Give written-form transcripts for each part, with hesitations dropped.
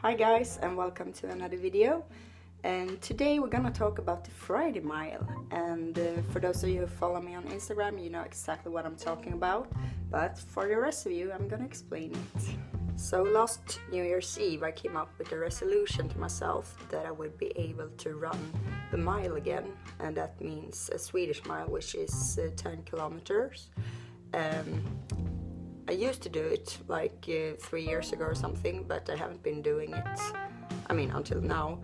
Hi guys, and welcome to another video. And today we're gonna talk about the Friday Mile. And for those of you who follow me on Instagram, you know exactly what I'm talking about. But for the rest of you, I'm gonna explain it. So last New Year's Eve, I came up with a resolution to myself that I would be able to run a mile again. And that means a Swedish mile, which is 10 kilometers. I used to do it like 3 years ago or something, but I haven't been doing it, until now,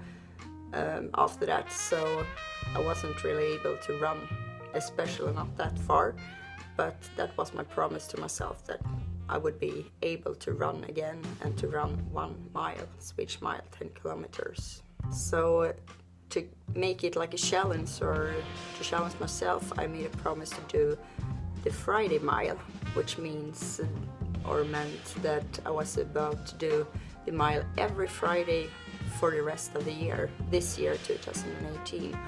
after that, so I wasn't really able to run, especially not that far, but that was my promise to myself, that I would be able to run again and to run 1 mile, Swedish mile, 10 kilometers. So to make it like a challenge, or to challenge myself, I made a promise to do the Friday Mile, which means or meant that I was about to do the mile every Friday for the rest of the year, this year 2018,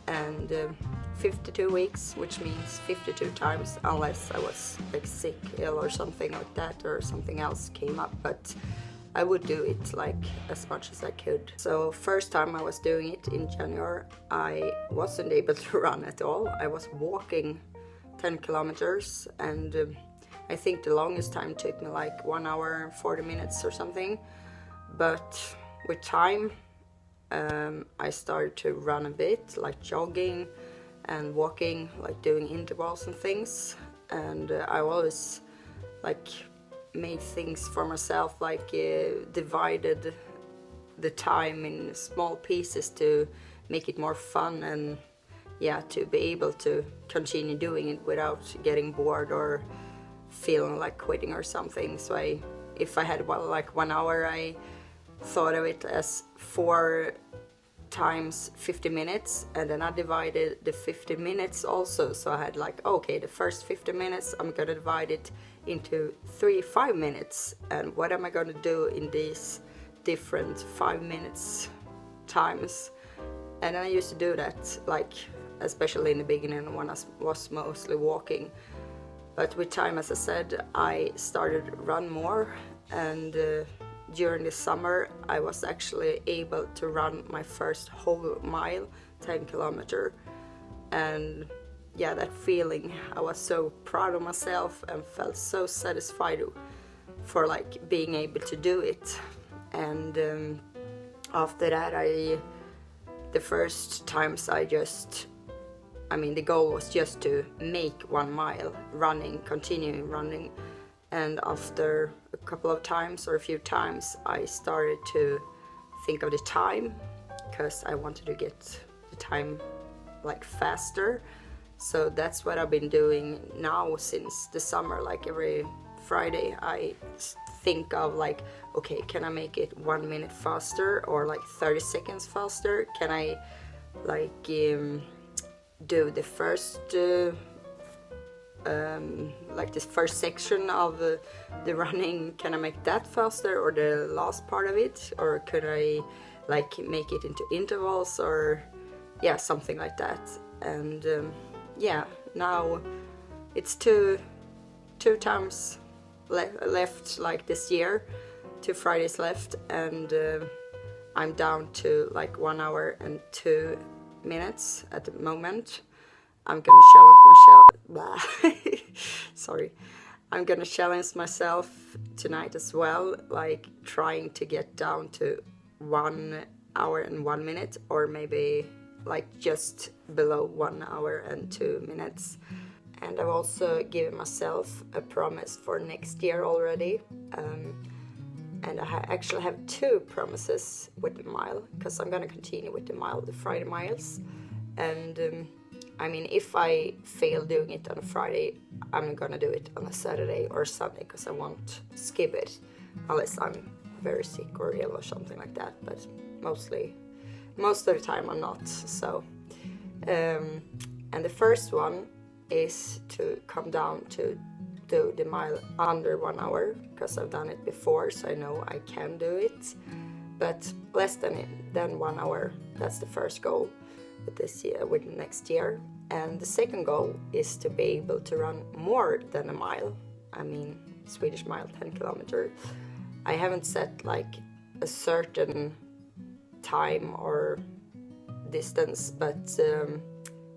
and 52 weeks, which means 52 times, unless I was like sick, ill or something like that, or something else came up, but I would do it like as much as I could. So first time I was doing it in January, I wasn't able to run at all. I was walking 10 kilometers, and I think the longest time took me like 1 hour and 40 minutes or something. But with time, I started to run a bit, like jogging and walking, like doing intervals and things. And I always like made things for myself, like divided the time in small pieces to make it more fun, and to be able to continue doing it without getting bored or feeling like quitting or something. So if I had like 1 hour, I thought of it as 4 times 50 minutes, and then I divided the 50 minutes also. So I had like, okay, the first 50 minutes I'm gonna divide it into 3 5 minutes, and what am I gonna do in these different 5 minutes times. And I used to do that, like especially in the beginning when I was mostly walking. But with time, as I said, I started to run more, and during the summer I was actually able to run my first whole mile, 10 kilometer. And that feeling, I was so proud of myself and felt so satisfied for like being able to do it. And after that, the first times the goal was just to make 1 mile running, continuing running. And after a couple of times or a few times, I started to think of the time, because I wanted to get the time like faster. So that's what I've been doing now since the summer. Like every Friday I think of like, okay, can I make it 1 minute faster or like 30 seconds faster? Can I like do the first this first section of the running, can I make that faster, or the last part of it, or could I like make it into intervals, or something like that. And now it's two times left, like this year, 2 Fridays left, and I'm down to like 1 hour and 2 minutes at the moment. I'm gonna I'm gonna challenge myself tonight as well, like trying to get down to 1 hour and 1 minute, or maybe like just below 1 hour and 2 minutes. And I've also given myself a promise for next year already. And I actually have 2 promises with the mile, because I'm gonna continue with the mile, the Friday miles. And if I fail doing it on a Friday, I'm gonna do it on a Saturday or Sunday, because I won't skip it unless I'm very sick or ill or something like that. But most of the time I'm not. So and the first one is to come down to do the mile under 1 hour, because I've done it before, so I know I can do it. But less than 1 hour, that's the first goal with next year. And the second goal is to be able to run more than a mile. Swedish mile, 10 kilometers. I haven't set like a certain time or distance, but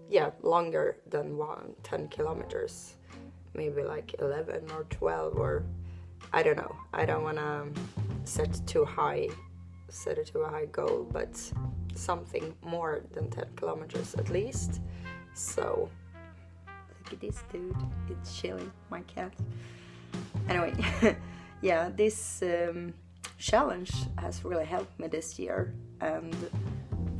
yeah, longer than 10 kilometers, maybe like 11 or 12, or I don't know. I don't want to set it to a high goal, but something more than 10 kilometers at least. So look at this dude, it's chilling, my cat. Anyway, yeah, this challenge has really helped me this year, and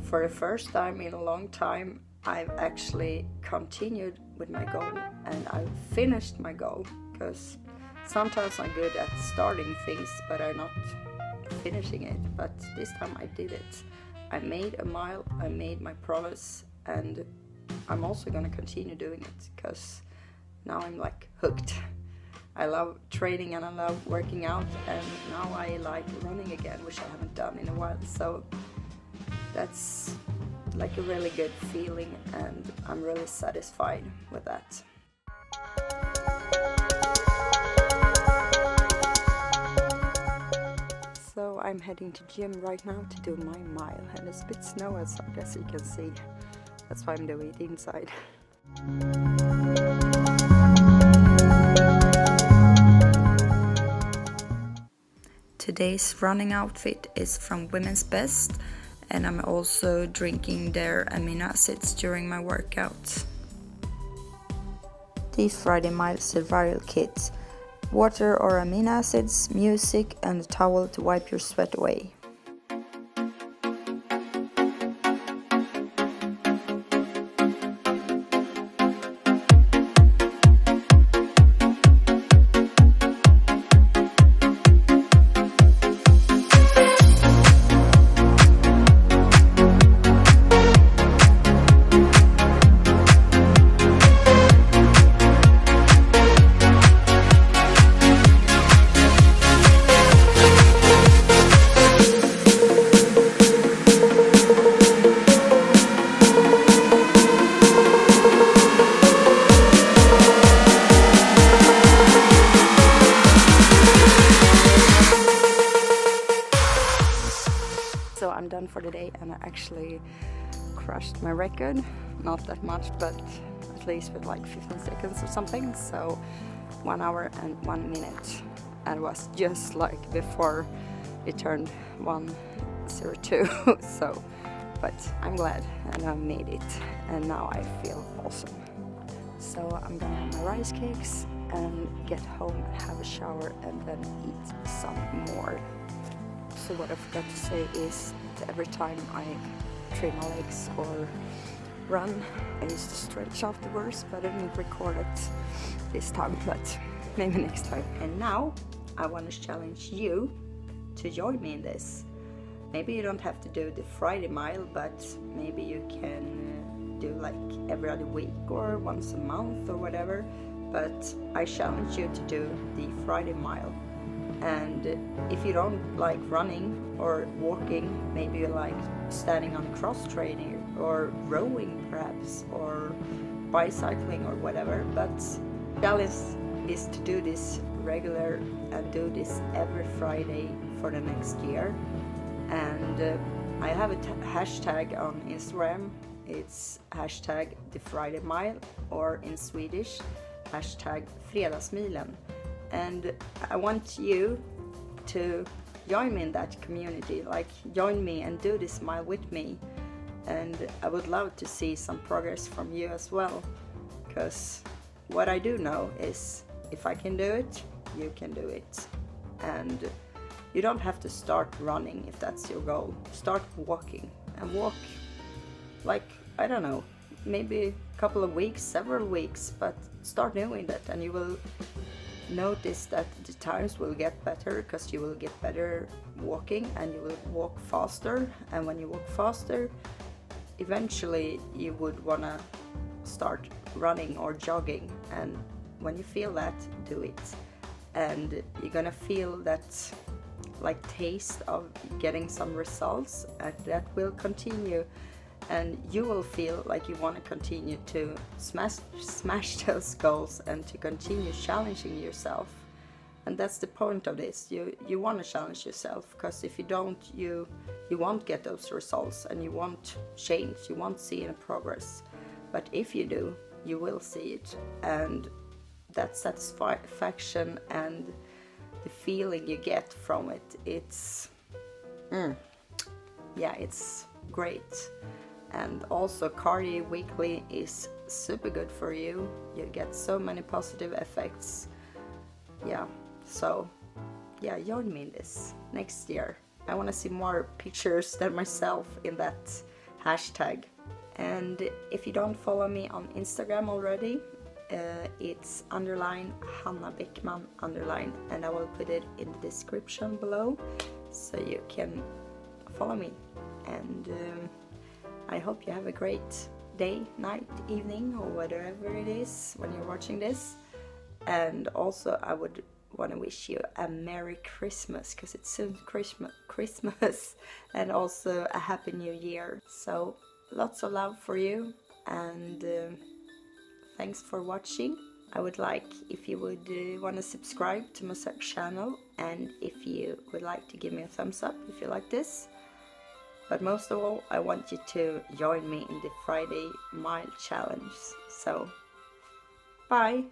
for the first time in a long time I've actually continued with my goal and I've finished my goal, because sometimes I'm good at starting things but I'm not finishing it. But this time I did it. I made a mile, I made my promise, and I'm also gonna continue doing it because now I'm like hooked. I love training and I love working out, and now I like running again, which I haven't done in a while. So that's like a really good feeling, and I'm really satisfied with that. So I'm heading to gym right now to do my mile, and it's a bit snow outside, as you can see. That's why I'm doing it inside. Today's running outfit is from Women's Best, and I'm also drinking their amino acids during my workout. The Friday Mile Survival Kit: water or amino acids, music, and a towel to wipe your sweat away. So I'm done for the day, and I actually crushed my record. Not that much, but at least with like 15 seconds or something. So 1 hour and 1 minute. And it was just like before it turned 1:02. So, but I'm glad, and I made it, and now I feel awesome. So I'm gonna have my rice cakes and get home and have a shower and then eat some more. So what I forgot to say is that every time I train my legs or run, I used to stretch afterwards, but I didn't record it this time, but maybe next time. And now I want to challenge you to join me in this. Maybe you don't have to do the Friday mile, but maybe you can do like every other week or once a month or whatever. But I challenge you to do the Friday mile. And if you don't like running or walking, maybe you like standing on cross training or rowing perhaps, or bicycling or whatever. But the challenge is to do this regular and do this every Friday for the next year. And I have a hashtag on Instagram. It's hashtag thefridaymile, or in Swedish hashtag fredagsmilen. And I want you to join me in that community, like join me and do this mile with me. And I would love to see some progress from you as well, because what I do know is if I can do it, you can do it. And you don't have to start running if that's your goal. Start walking, and walk like, I don't know, maybe a couple of weeks, several weeks, but start doing that, and you will notice that the times will get better, because you will get better walking and you will walk faster. And when you walk faster, eventually you would want to start running or jogging. And when you feel that, do it. And you're gonna feel that like taste of getting some results, and that will continue, and you will feel like you want to continue to smash those goals and to continue challenging yourself. And that's the point of this. You want to challenge yourself, because if you don't, you won't get those results, and you won't change, you won't see any progress. But if you do, you will see it, and that satisfaction and the feeling you get from it, it's yeah, it's great. And also cardio weekly is super good for you. You get so many positive effects. Yeah, so yeah, join me in this next year. I want to see more pictures than myself in that hashtag. And if you don't follow me on Instagram already, it's _Hanna Bäckman_, and I will put it in the description below so you can follow me. And I hope you have a great day, night, evening, or whatever it is when you're watching this. And also I would want to wish you a Merry Christmas, because it's soon Christmas, and also a Happy New Year. So lots of love for you, and thanks for watching. I would like if you would want to subscribe to my channel, and if you would like to give me a thumbs up if you like this. But most of all, I want you to join me in the Friday Mile Challenge. So, bye!